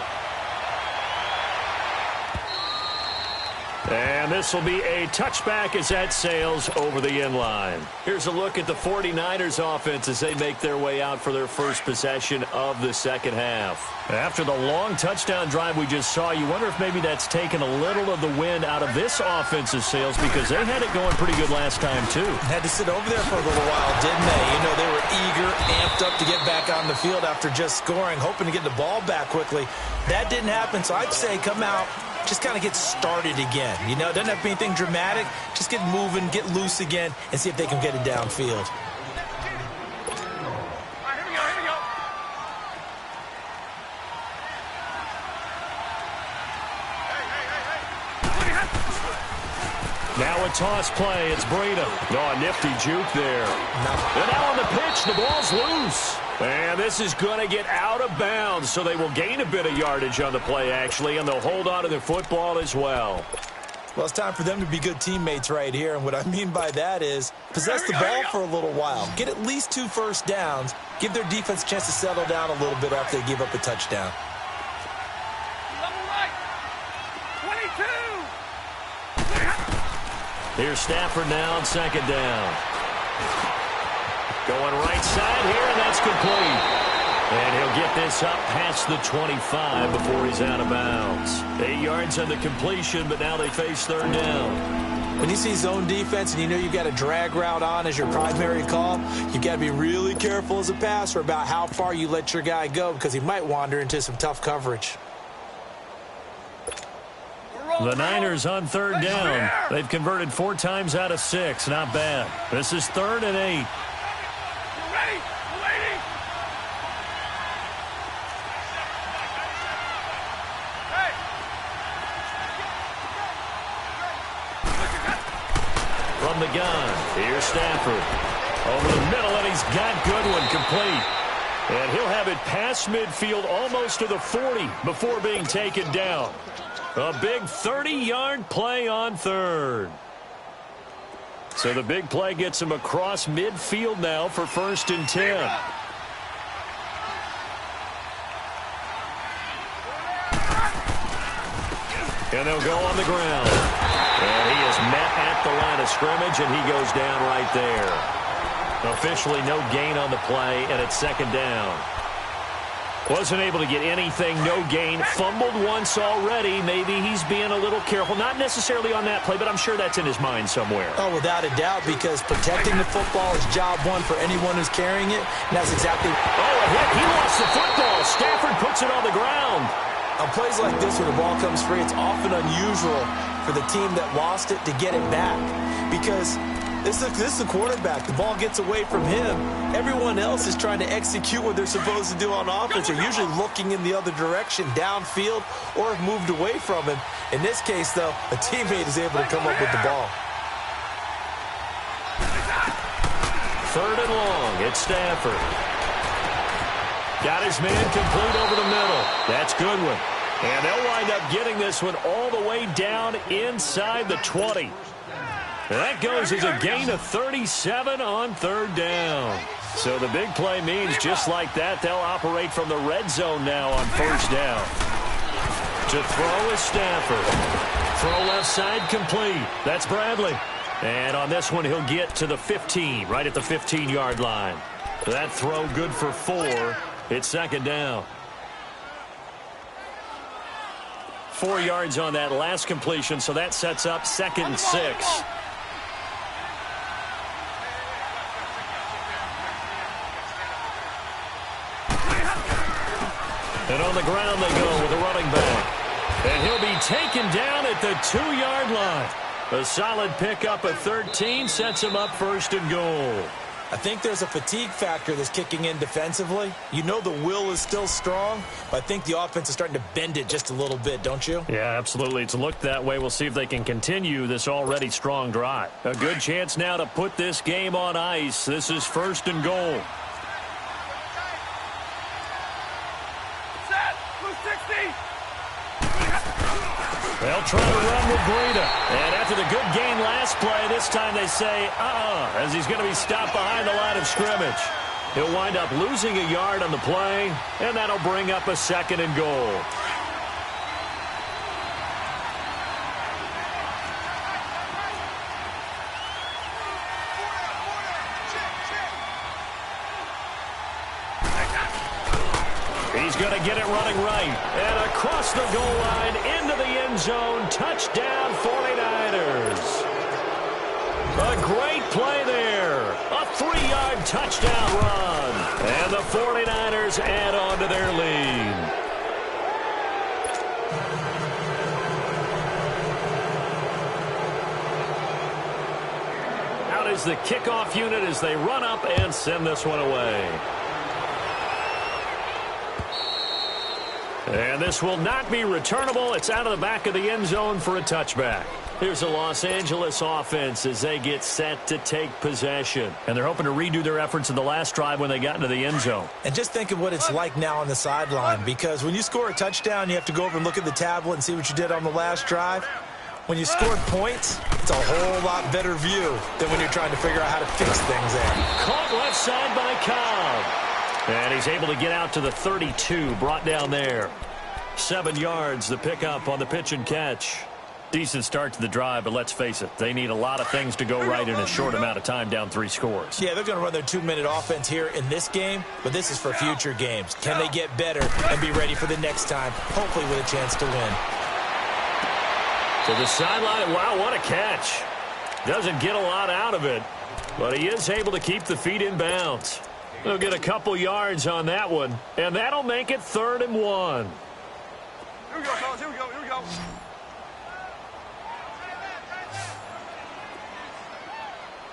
And this will be a touchback as that sails over the end line. Here's a look at the 49ers offense as they make their way out for their first possession of the second half. After the long touchdown drive we just saw, you wonder if maybe that's taken a little of the wind out of this offensive sails, because they had it going pretty good last time too. Had to sit over there for a little while, didn't they? You know, they were eager, amped up to get back on the field after just scoring, hoping to get the ball back quickly. That didn't happen, so I'd say come out, just kind of get started again. You know, it doesn't have to be anything dramatic. Just get moving, get loose again, and see if they can get it downfield. All right, here we go. Here we go. Now a toss play. It's Breida. Oh, a nifty juke there. No. And now on the pitch, the ball's loose. And this is going to get out of bounds, so they will gain a bit of yardage on the play, actually, and they'll hold on to the football as well. Well, it's time for them to be good teammates right here, and what I mean by that is possess the ball for a little while. Get at least 2 first downs. Give their defense a chance to settle down a little bit after they give up a touchdown. Level right. 22. Here's Stafford now on 2nd down. Going right side here, and that's complete. And he'll get this up past the 25 before he's out of bounds. 8 yards on the completion, but now they face 3rd down. When you see zone defense and you know you've got a drag route on as your primary call, you've got to be really careful as a passer about how far you let your guy go, because he might wander into some tough coverage. The Niners on 3rd down. They've converted 4 times out of 6. Not bad. This is 3rd and 8. Ready. Waiting. Hey. From the gun, here's Stafford. Over the middle, and he's got Goodwin complete. And he'll have it past midfield almost to the 40 before being taken down. A big 30-yard play on third. So the big play gets him across midfield now for 1st and 10. And they'll go on the ground. And he is met at the line of scrimmage, and he goes down right there. Officially no gain on the play, and it's 2nd down. Wasn't able to get anything, no gain. Fumbled once already. Maybe he's being a little careful. Not necessarily on that play, but I'm sure that's in his mind somewhere. Oh, without a doubt, because protecting the football is job one for anyone who's carrying it. And that's exactly... Oh, a hit. He lost the football. Stafford puts it on the ground. On plays like this, when the ball comes free, it's often unusual for the team that lost it to get it back. Because this is the quarterback. The ball gets away from him. Everyone else is trying to execute what they're supposed to do on offense. They're usually looking in the other direction, downfield, or have moved away from him. In this case, though, a teammate is able to come up with the ball. 3rd and long. It's Stafford. Got his man complete over the middle. That's Goodwin. And they'll wind up getting this one all the way down inside the 20. And that goes as a gain of 37 on 3rd down. So the big play means just like that, they'll operate from the red zone now on 1st down. To throw is Stafford. Throw left side complete. That's Bradley. And on this one, he'll get to the 15, right at the 15-yard line. That throw good for 4. It's 2nd down. 4 yards on that last completion, so that sets up 2nd and 6. And on the ground they go with a running back. And he'll be taken down at the 2-yard line. A solid pickup of 13 sets him up 1st and goal. I think there's a fatigue factor that's kicking in defensively. You know the will is still strong, but I think the offense is starting to bend it just a little bit, don't you? Yeah, absolutely. It's looked that way. We'll see if they can continue this already strong drive. A good chance now to put this game on ice. This is 1st and goal. They'll try to run with Breida. And after the good game last play, this time they say, as he's going to be stopped behind the line of scrimmage. He'll wind up losing a yard on the play, and that'll bring up a 2nd and goal. He's going to get it running right. And across the goal line, into the end zone. Touchdown, 49ers. A great play there. A 3-yard touchdown run. And the 49ers add on to their lead. Out is the kickoff unit as they run up and send this one away. And this will not be returnable. It's out of the back of the end zone for a touchback. Here's the Los Angeles offense as they get set to take possession. And they're hoping to redo their efforts in the last drive when they got into the end zone. And just think of what it's like now on the sideline, because when you score a touchdown, you have to go over and look at the tablet and see what you did on the last drive. When you scored points, it's a whole lot better view than when you're trying to figure out how to fix things there. Caught left side by Cobb. And he's able to get out to the 32, brought down there. 7 yards, the pickup on the pitch and catch. Decent start to the drive, but let's face it, they need a lot of things to go right in a short amount of time, down 3 scores. Yeah, they're going to run their 2-minute offense here in this game, but this is for future games. Can they get better and be ready for the next time, hopefully with a chance to win? To the sideline, wow, what a catch. Doesn't get a lot out of it, but he is able to keep the feet in bounds. They'll get a couple yards on that one, and that'll make it 3rd and 1. Here we go, fellas. Here we go. Here we go.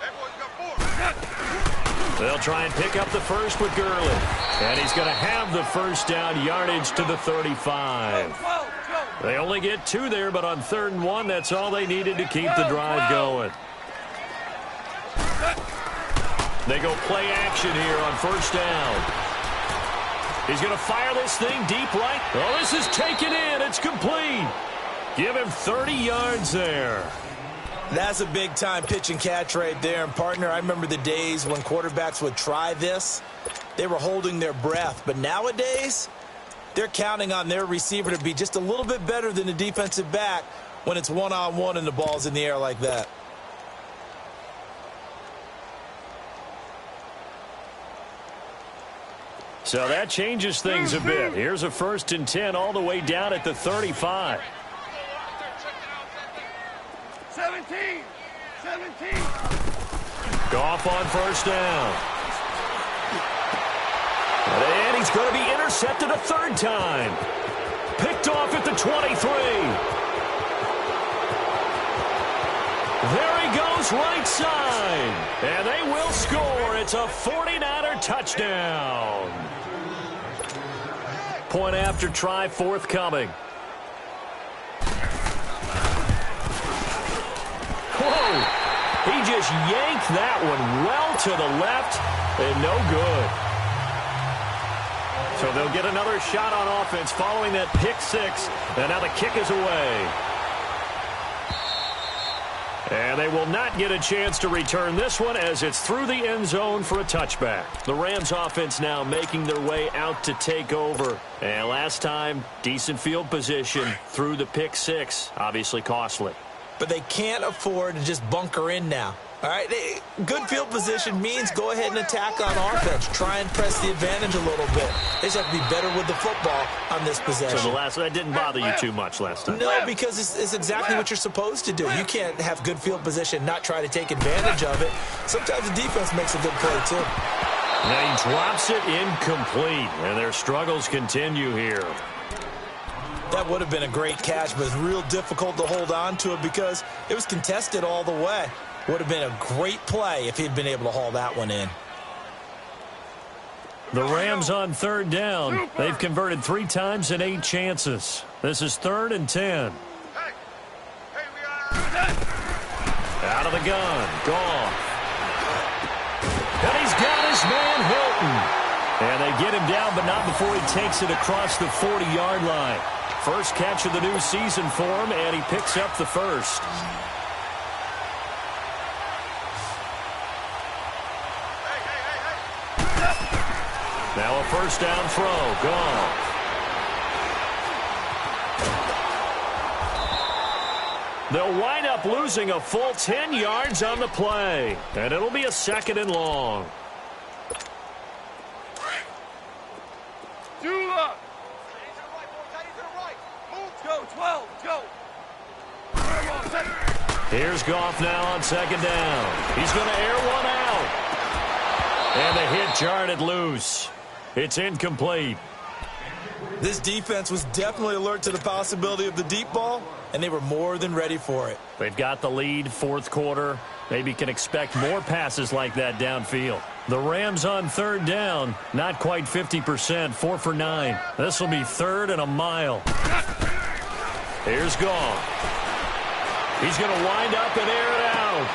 Hey, boys, got 4. They'll try and pick up the first with Gurley. And he's going to have the first down, yardage to the 35. They only get 2 there, but on 3rd and 1, that's all they needed to keep the drive going. They go play action here on 1st down. He's going to fire this thing deep right. Oh, this is taken in. It's complete. Give him 30 yards there. That's a big-time pitch and catch right there. And, partner, I remember the days when quarterbacks would try this. They were holding their breath. But nowadays, they're counting on their receiver to be just a little bit better than the defensive back when it's one-on-one and the ball's in the air like that. So that changes things a bit. Here's a 1st and 10 all the way down at the 35. 17. Goff on 1st down. And he's going to be intercepted a 3rd time. Picked off at the 23. There he goes right side. And they will score. It's a 49er touchdown. Point after try forthcoming. Whoa. He just yanked that one well to the left and no good. So they'll get another shot on offense following that pick 6. And now the kick is away. And they will not get a chance to return this one as it's through the end zone for a touchback. The Rams offense now making their way out to take over. And last time, decent field position through the pick 6. Obviously costly. But they can't afford to just bunker in now. All right, good field position means go ahead and attack on offense. Try and press the advantage a little bit. They just have to be better with the football on this possession. So that didn't bother you too much last time? No, because it's exactly what you're supposed to do. You can't have good field position, not try to take advantage of it. Sometimes the defense makes a good play, too. Now he drops it incomplete, and their struggles continue here. That would have been a great catch, but it's real difficult to hold on to it because it was contested all the way. Would have been a great play if he'd been able to haul that one in. The Rams on 3rd down. They've converted 3 times in 8 chances. This is 3rd and 10. Out of the gun. Goff. And he's got his man Hilton. And they get him down, but not before he takes it across the 40-yard line. First catch of the new season for him, and he picks up the 1st. Now a 1st down throw. Gone. They'll wind up losing a full 10 yards on the play. And it'll be a 2nd and long. Let's go, 12. Let's go. Here's Goff now on 2nd down. He's going to air one out. And the hit jarred it loose. It's incomplete. This defense was definitely alert to the possibility of the deep ball, and they were more than ready for it. They've got the lead, 4th quarter. Maybe can expect more passes like that downfield. The Rams on 3rd down, not quite 50%, 4 for 9. This will be 3rd and a mile. Here's Goff. He's going to wind up and air it out.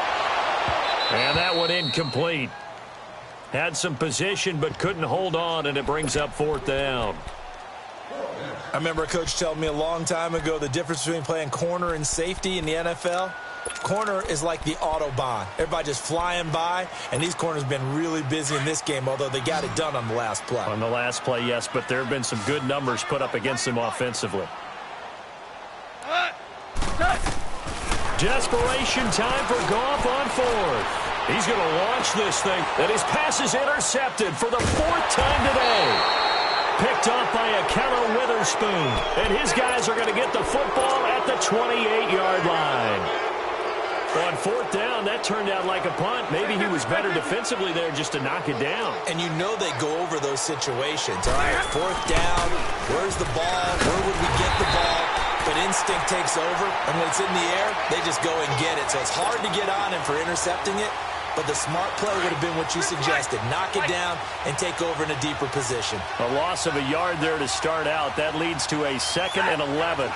And that one incomplete. Had some position but couldn't hold on, and it brings up 4th down. I remember a coach telling me a long time ago the difference between playing corner and safety in the NFL. Corner is like the Autobahn. Everybody just flying by, and these corners have been really busy in this game, although they got it done on the last play. On the last play, yes, but there have been some good numbers put up against them offensively. Desperation time for Goff on 4th. He's going to launch this thing, and his pass is intercepted for the 4th time today. Picked off by a Keller Witherspoon, and his guys are going to get the football at the 28-yard line. On 4th down, that turned out like a punt. Maybe he was better defensively there just to knock it down. And you know they go over those situations. All right, 4th down, where's the ball? Where would we get the ball? But instinct takes over, and when it's in the air, they just go and get it. So it's hard to get on him for intercepting it, but the smart play would have been what you suggested. Knock it down and take over in a deeper position. A loss of a yard there to start out. That leads to a 2nd and 11.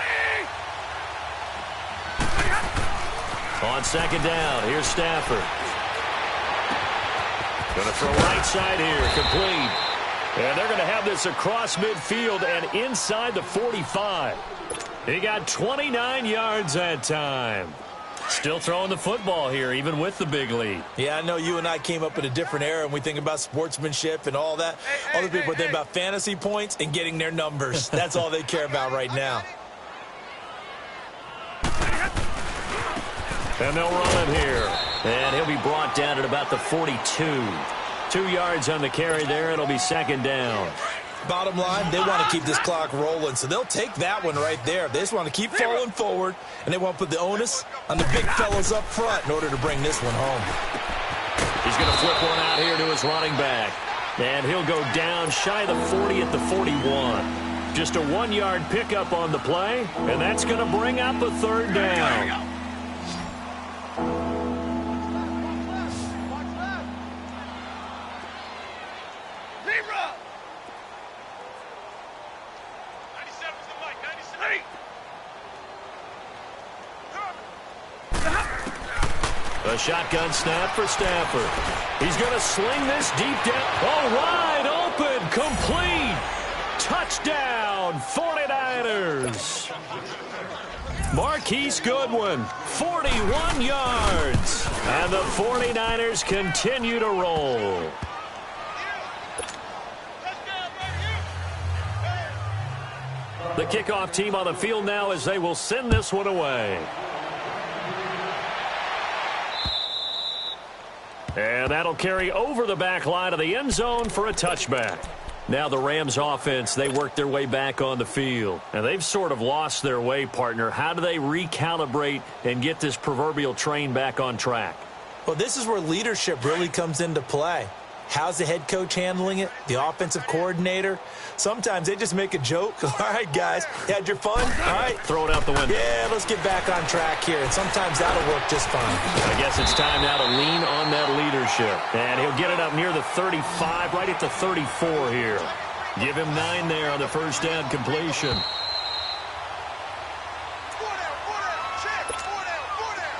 On 2nd down, here's Stafford. Going to throw right side here, complete. And they're going to have this across midfield and inside the 45. He got 29 yards that time. Still throwing the football here, even with the big lead. Yeah, I know you and I came up in a different era, and we think about sportsmanship and all that. Other people think about fantasy points and getting their numbers. That's all they care about right now. And they'll run it here. And he'll be brought down at about the 42. 2 yards on the carry there. It'll be second down. Bottom line, they want to keep this clock rolling, so they'll take that one right there. They just want to keep falling forward, and they want to put the onus on the big fellas up front in order to bring this one home. He's going to flip one out here to his running back. And he'll go down shy of the 40 at the 41. Just a 1-yard pickup on the play, and that's going to bring up a third down. A shotgun snap for Stafford. He's going to sling this deep down. Oh, wide open, complete. Touchdown, 49ers. Marquise Goodwin, 41 yards. And the 49ers continue to roll. The kickoff team on the field now as they will send this one away. And that'll carry over the back line of the end zone for a touchback. Now the Rams offense, they work their way back on the field. And they've sort of lost their way, partner. How do they recalibrate and get this proverbial train back on track? Well, this is where leadership really comes into play. How's the head coach handling it? The offensive coordinator? Sometimes they just make a joke. All right, guys, you had your fun? All right. Throw it out the window. Yeah, let's get back on track here. And sometimes that'll work just fine. I guess it's time now to lean on that leadership. And he'll get it up near the 35, right at the 34 here. Give him 9 there on the first down completion.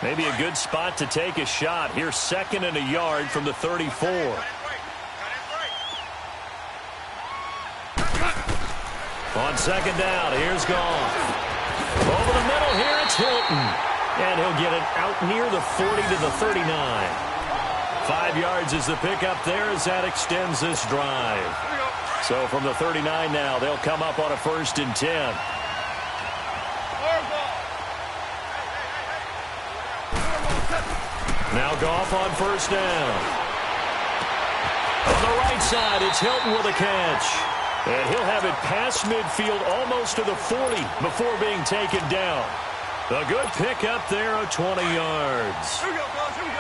Maybe a good spot to take a shot. Here's 2nd and a yard from the 34. On 2nd down, here's Goff. Over the middle here, it's Hilton. And he'll get it out near the 40 to the 39. 5 yards is the pickup there as that extends this drive. So from the 39 now, they'll come up on a 1st and 10. Now Goff on 1st down. On the right side, it's Hilton with a catch. And he'll have it past midfield almost to the 40 before being taken down. A good pickup there of 20 yards. Here we go, guys. Here we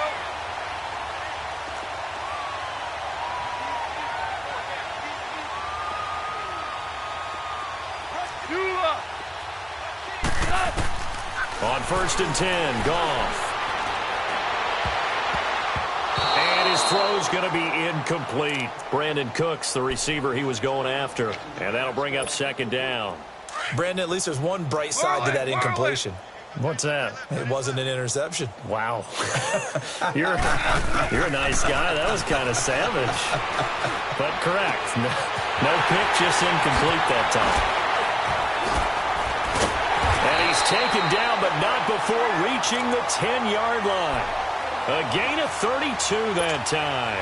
go. On 1st and 10, Goff. And his throw's going to be incomplete. Brandon Cooks, the receiver he was going after. And that'll bring up 2nd down. Brandon, at least there's one bright side to that incompletion. What's that? It wasn't an interception. Wow. You're a nice guy. That was kind of savage. But correct. No pick, just incomplete that time. And he's taken down, but not before reaching the 10-yard line. A gain of 32 that time.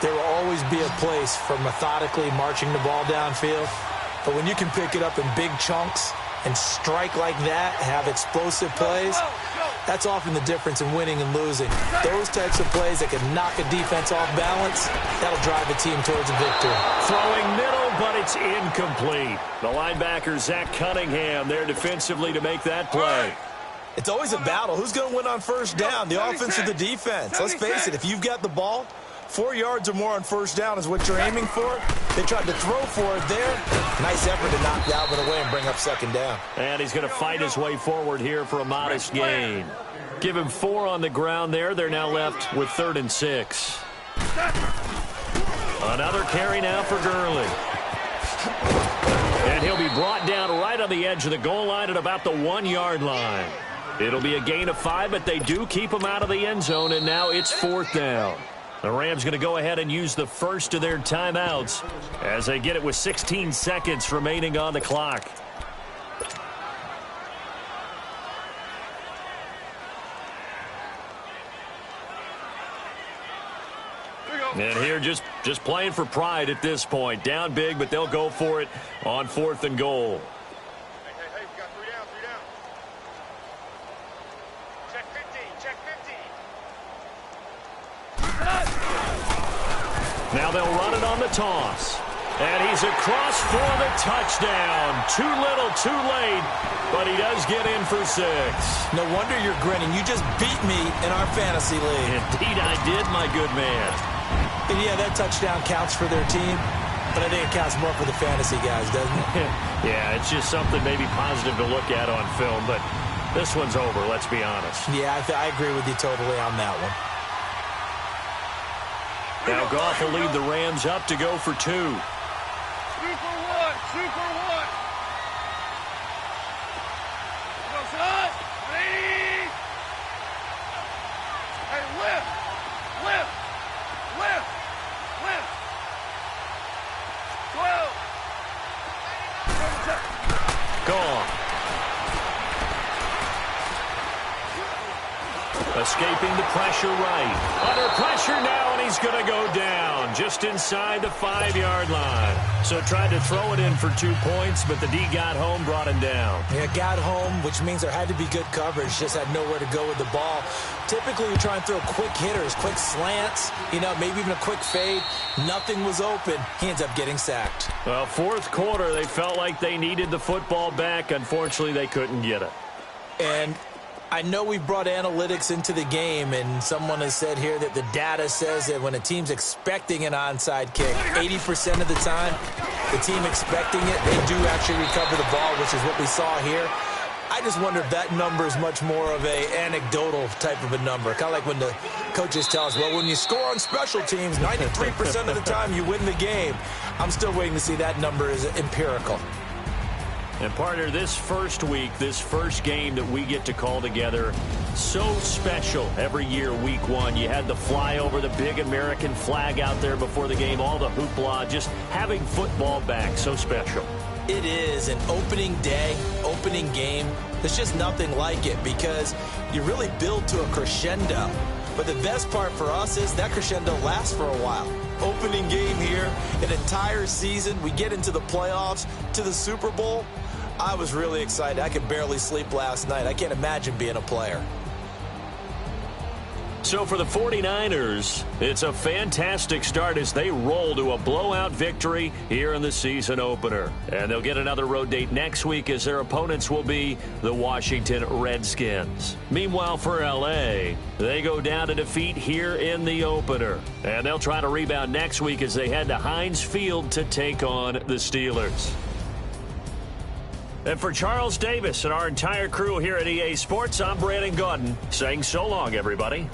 There will always be a place for methodically marching the ball downfield. But when you can pick it up in big chunks and strike like that, have explosive plays, that's often the difference in winning and losing. Those types of plays that can knock a defense off balance, that'll drive a team towards a victory. Throwing middle, but it's incomplete. The linebacker, Zach Cunningham, there defensively to make that play. It's always a battle. Who's going to win on 1st down, the offense or the defense? Let's face it, if you've got the ball, 4 yards or more on 1st down is what you're aiming for. They tried to throw for it there. Nice effort to knock that one away and bring up 2nd down. And he's going to fight his way forward here for a modest gain. Give him 4 on the ground there. They're now left with 3rd and 6. Another carry now for Gurley. And he'll be brought down right on the edge of the goal line at about the 1-yard line. It'll be a gain of 5, but they do keep him out of the end zone, and now it's 4th down. The Rams going to go ahead and use the first of their timeouts as they get it with 16 seconds remaining on the clock. And here just playing for pride at this point. Down big, but they'll go for it on 4th and goal. Hey, we got 3 down, 3 down. Check 15, check 15. Now they'll run it on the toss. And he's across for the touchdown. Too little, too late, but he does get in for 6. No wonder you're grinning. You just beat me in our fantasy league. Indeed I did, my good man. And yeah, that touchdown counts for their team, but I think it counts more for the fantasy guys, doesn't it? Yeah, it's just something maybe positive to look at on film, but this one's over, let's be honest. Yeah, I agree with you totally on that one. Now Goff will lead the Rams up to go for 2. Super 1, super 1. Go, son. 180. Hey, lift. Lift. 12. Gone. Escaping the pressure right. Under pressure now, and he's going to go down just inside the 5-yard line. So tried to throw it in for 2 points, but the D got home, brought him down. Yeah, got home, which means there had to be good coverage. Just had nowhere to go with the ball. Typically, you try and throw quick hitters, quick slants, maybe even a quick fade. Nothing was open. He ends up getting sacked. Well, 4th quarter, they felt like they needed the football back. Unfortunately, they couldn't get it. And I know we brought analytics into the game, and someone has said here that the data says that when a team's expecting an onside kick, 80% of the time, the team expecting it, they do actually recover the ball, which is what we saw here. I just wonder if that number is much more of a anecdotal type of a number. Kind of like when the coaches tell us, well, when you score on special teams, 93% of the time you win the game. I'm still waiting to see that number is empirical. And, partner, this first week, this first game that we get to call together, so special every year, week 1. You had the flyover, the big American flag out there before the game, all the hoopla, just having football back, so special. It is an opening day, opening game. There's just nothing like it because you really build to a crescendo. But the best part for us is that crescendo lasts for a while. Opening game here, an entire season. We get into the playoffs, to the Super Bowl. I was really excited. I could barely sleep last night. I can't imagine being a player. So for the 49ers, it's a fantastic start as they roll to a blowout victory here in the season opener. And they'll get another road date next week as their opponents will be the Washington Redskins. Meanwhile, for L.A., they go down to defeat here in the opener. And they'll try to rebound next week as they head to Heinz Field to take on the Steelers. And for Charles Davis and our entire crew here at EA Sports, I'm Brandon Gaudin saying so long, everybody.